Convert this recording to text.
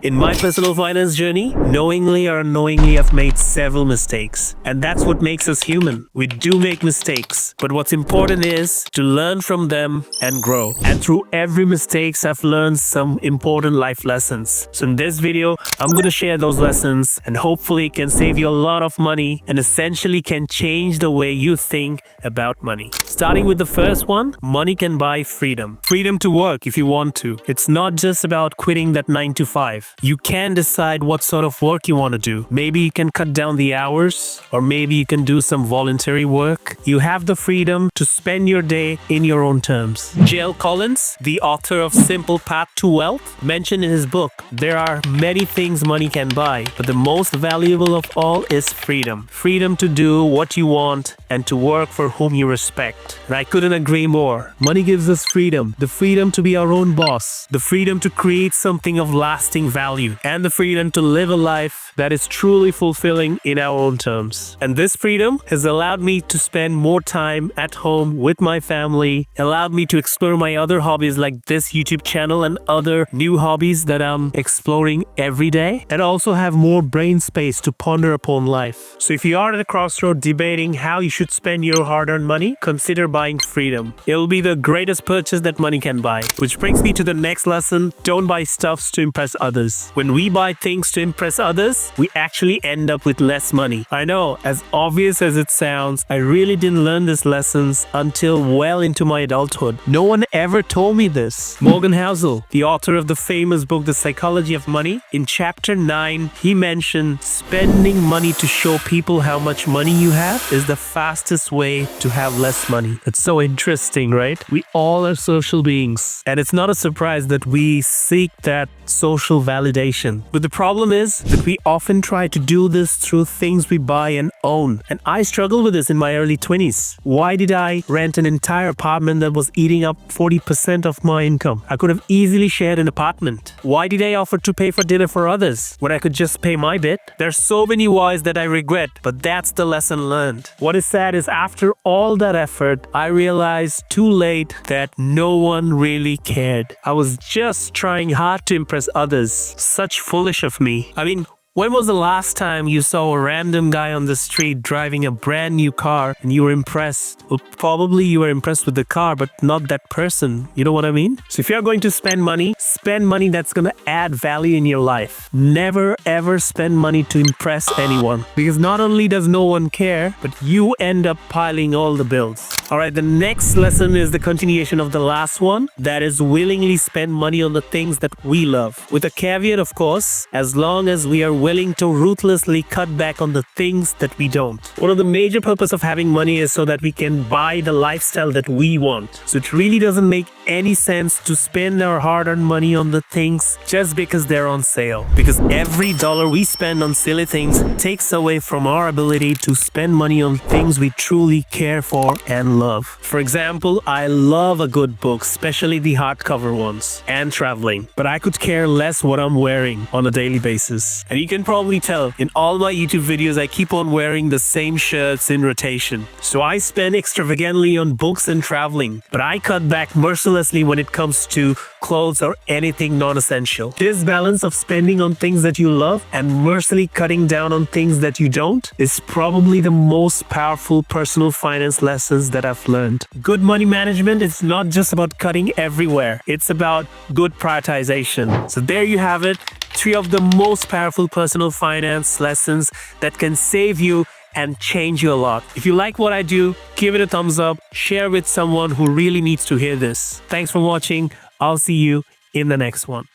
In my personal finance journey, knowingly or unknowingly, I've made several mistakes. And that's what makes us human. We do make mistakes, but what's important is to learn from them and grow. And through every mistakes, I've learned some important life lessons. So in this video, I'm going to share those lessons and hopefully it can save you a lot of money and essentially can change the way you think about money. Starting with the first one, money can buy freedom. Freedom to work if you want to. It's not just about quitting that 9 to 5. You can decide what sort of work you want to do. Maybe you can cut down the hours, or maybe you can do some voluntary work. You have the freedom to spend your day in your own terms. J.L. Collins, the author of Simple Path to Wealth, mentioned in his book, there are many things money can buy, but the most valuable of all is freedom. Freedom to do what you want and to work for whom you respect. And I couldn't agree more. Money gives us freedom. The freedom to be our own boss. The freedom to create something of lasting value, and the freedom to live a life that is truly fulfilling in our own terms. And this freedom has allowed me to spend more time at home with my family, allowed me to explore my other hobbies like this YouTube channel and other new hobbies that I'm exploring every day, and also have more brain space to ponder upon life. So if you are at a crossroad debating how you should spend your hard-earned money, consider buying freedom. It will be the greatest purchase that money can buy. Which brings me to the next lesson: don't buy stuffs to impress others. When we buy things to impress others, we actually end up with less money. I know, as obvious as it sounds, I really didn't learn these lessons until well into my adulthood. No one ever told me this. Morgan Housel, the author of the famous book The Psychology of Money, in chapter 9, he mentioned spending money to show people how much money you have is the fastest way to have less money. It's so interesting, right? We all are social beings, and it's not a surprise that we seek that social validation. But the problem is that we often try to do this through things we buy and own. And I struggled with this in my early 20s. Why did I rent an entire apartment that was eating up 40% of my income? I could have easily shared an apartment. Why did I offer to pay for dinner for others when I could just pay my bit? There's so many whys that I regret, but that's the lesson learned. What is sad is after all that effort, I realized too late that no one really cared. I was just trying hard to impress others. Such foolish of me. I mean, when was the last time you saw a random guy on the street driving a brand new car and you were impressed? Well, probably you were impressed with the car, but not that person. You know what I mean? So if you're going to spend money that's going to add value in your life. Never ever spend money to impress anyone. Because not only does no one care, but you end up piling all the bills. Alright, the next lesson is the continuation of the last one. That is willingly spend money on the things that we love. With a caveat, of course, as long as we are willing to ruthlessly cut back on the things that we don't. One of the major purpose of having money is so that we can buy the lifestyle that we want. So it really doesn't make any sense to spend our hard-earned money on the things just because they're on sale. Because every dollar we spend on silly things takes away from our ability to spend money on things we truly care for and love. For example, I love a good book, especially the hardcover ones, and traveling. But I could care less what I'm wearing on a daily basis. And you can probably tell, in all my YouTube videos, I keep on wearing the same shirts in rotation. So I spend extravagantly on books and traveling, but I cut back mercilessly when it comes to clothes or anything non-essential. This balance of spending on things that you love and mercilessly cutting down on things that you don't is probably the most powerful personal finance lessons that I've learned. Good money management is not just about cutting everywhere. It's about good prioritization. So there you have it. 3 of the most powerful personal finance lessons that can save you and change you a lot. If you like what I do, give it a thumbs up, share with someone who really needs to hear this. Thanks for watching. I'll see you in the next one.